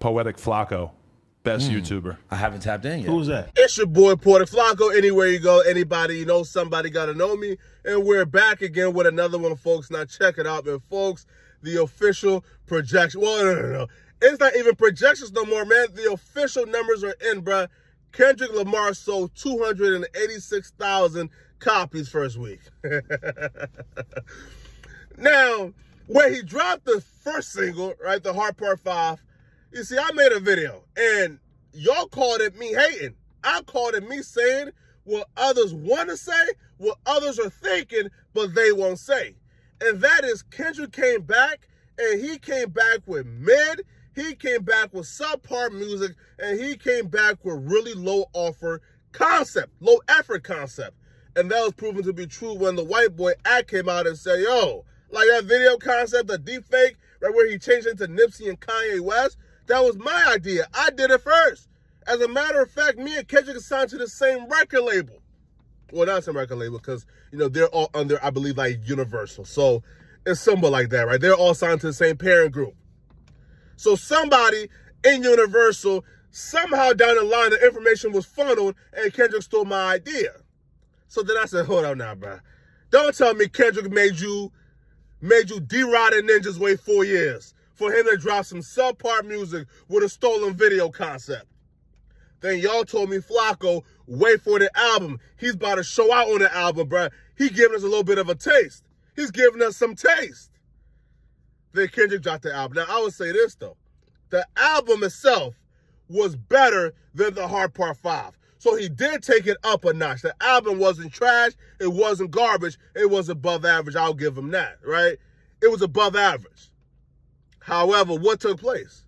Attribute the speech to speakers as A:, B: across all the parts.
A: Poetic Flacco, best YouTuber.
B: I haven't tapped in yet.
C: Who's that?
D: It's your boy, Poetic Flacco. Anywhere you go, anybody you know, somebody got to know me. And we're back again with another one, folks. Now, check it out, man, folks. The official projection. Well, no. It's not even projections no more, man. The official numbers are in, bruh. Kendrick Lamar sold 286,000 copies first week. Now, when he dropped the first single, right, the Hard Part 5, you see, I made a video, and y'all called it me hating. I called it me saying what others want to say, what others are thinking, but they won't say. And that is Kendrick came back, and he came back with mid, he came back with subpar music, and he came back with really low offer concept, low effort concept. And that was proven to be true when the white boy act came out and said, yo, like that video concept, the deep fake, right, where he changed into Nipsey and Kanye West, that was my idea. I did it first. As a matter of fact, me and Kendrick are signed to the same record label. Well, not some record label, because, you know, they're all under, I believe, like Universal. So it's somewhat like that, right? They're all signed to the same parent group. So somebody in Universal, somehow down the line, the information was funneled and Kendrick stole my idea. So then I said, hold on now, bro. Don't tell me Kendrick made you D-Rod and Ninjas wait 4 years for him to drop some subpar music with a stolen video concept. Then y'all told me, Flacco, wait for the album. He's about to show out on the album, bro. He giving us a little bit of a taste. He's giving us some taste. Then Kendrick dropped the album. Now, I would say this, though. The album itself was better than the Hard Part 5. So he did take it up a notch. The album wasn't trash. It wasn't garbage. It was above average. I'll give him that, right? It was above average. However, what took place?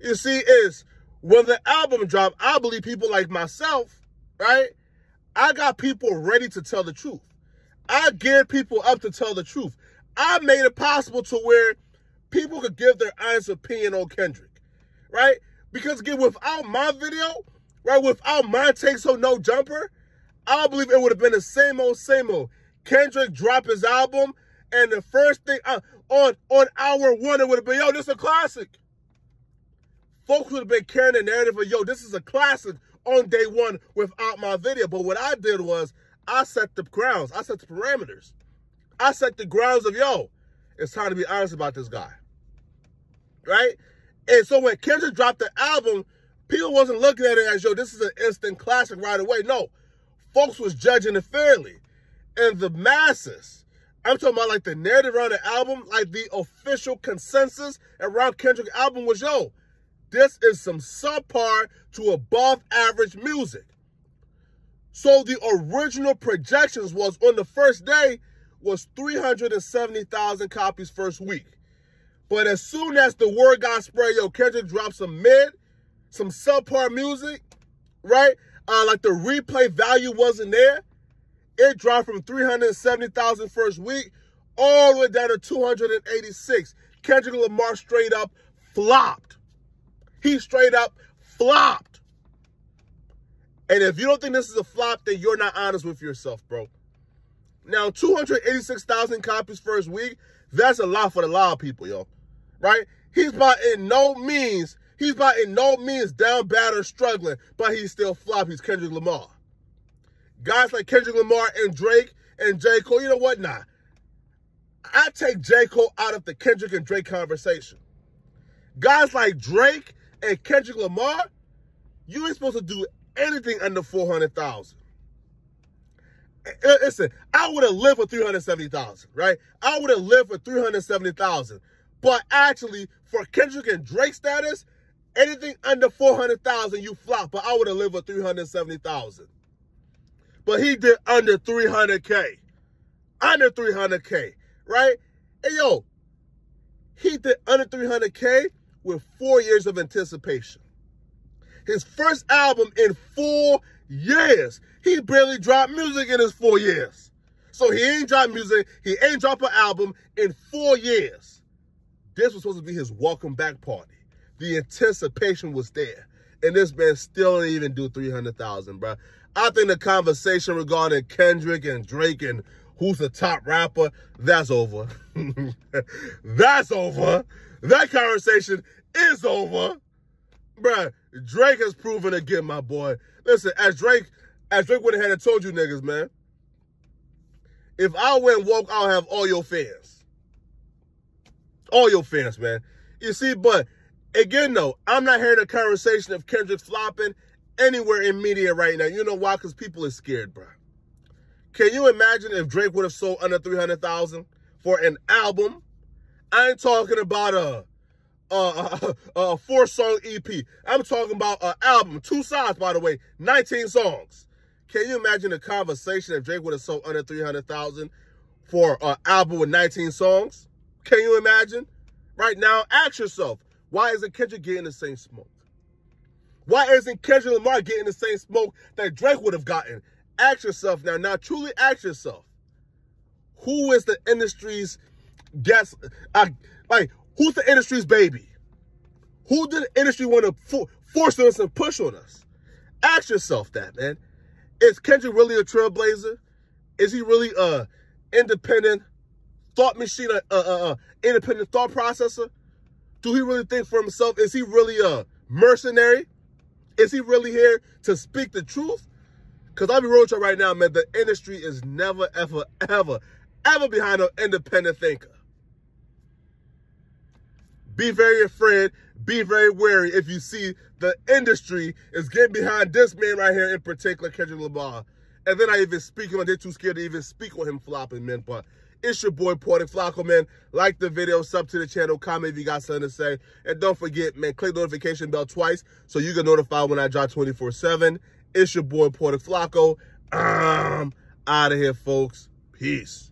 D: You see, is when the album dropped, I believe people like myself, right? I got people ready to tell the truth. I geared people up to tell the truth. I made it possible to where people could give their honest opinion on Kendrick, right? Because again, without my video, right, without my Take So No Jumper, I believe it would have been the same old, same old. Kendrick dropped his album, and the first thing on hour one, it would have been, yo, this is a classic. Folks would have been carrying the narrative of, yo, this is a classic on day one without my video. But what I did was I set the grounds. I set the parameters. I set the grounds of, yo, it's time to be honest about this guy, right? And so when Kendrick dropped the album, people wasn't looking at it as, yo, this is an instant classic right away. No, folks was judging it fairly. And the masses, I'm talking about like the narrative around the album, like the official consensus around Kendrick's album was, yo, this is some subpar to above average music. So the original projections was on the first day was 370,000 copies first week. But as soon as the word got spread, yo, Kendrick dropped some mid, some subpar music, right? Like the replay value wasn't there. It dropped from 370,000 first week all the way down to 286. Kendrick Lamar straight up flopped. He straight up flopped. And if you don't think this is a flop, then you're not honest with yourself, bro. Now, 286,000 copies first week, that's a lot for a lot of people, yo. Right? He's by no means down bad or struggling, but he's still flop. He's Kendrick Lamar. Guys like Kendrick Lamar and Drake and J. Cole, you know what? Nah. I take J. Cole out of the Kendrick and Drake conversation. Guys like Drake and Kendrick Lamar, you ain't supposed to do anything under 400,000. Listen, I would have lived for 370,000, right? I would have lived for 370,000. But actually, for Kendrick and Drake status, anything under 400,000, you flop. But I would have lived for 370,000. But he did under 300K. Under 300K, right? Hey, yo, he did under 300K with 4 years of anticipation. His first album in 4 years. He barely dropped music in his 4 years. So he ain't dropped music. He ain't dropped an album in 4 years. This was supposed to be his welcome back party. The anticipation was there. And this man still didn't even do 300,000, bro. I think the conversation regarding Kendrick and Drake and who's the top rapper, that's over. That's over. That conversation is over. bruh, Drake has proven again, my boy. Listen, as Drake went ahead and told you niggas, man, if I went woke, I'll have all your fans. All your fans, man. You see, but again, though, I'm not hearing a conversation of Kendrick flopping anywhere in media right now. You know why? Because people are scared, bro. Can you imagine if Drake would have sold under 300,000 for an album? I ain't talking about a 4-song EP. I'm talking about an album, 2 sides, by the way, 19 songs. Can you imagine the conversation if Drake would have sold under 300,000 for an album with 19 songs? Can you imagine? Right now, ask yourself, why isn't Kendrick getting the same smoke? Why isn't Kendrick Lamar getting the same smoke that Drake would have gotten? Ask yourself now. Now, truly ask yourself, who is the industry's guest? Who's the industry's baby? Who did the industry want to force us and push on us? Ask yourself that, man. Is Kendrick really a trailblazer? Is he really a independent thought machine, independent thought processor? Do he really think for himself? Is he really a mercenary? Is he really here to speak the truth? Because I'll be real with you right now, man, the industry is never, ever, ever, ever behind an independent thinker. Be very afraid, be very wary if you see the industry is getting behind this man right here, in particular, Kendrick Lamar. And then I even speak on, they're too scared to even speak on him flopping, man. But it's your boy, Poetic Flacco, man. Like the video, sub to the channel, comment if you got something to say. And don't forget, man, click the notification bell twice so you get notified when I drop 24/7. It's your boy, Poetic Flacco. Out of here, folks. Peace.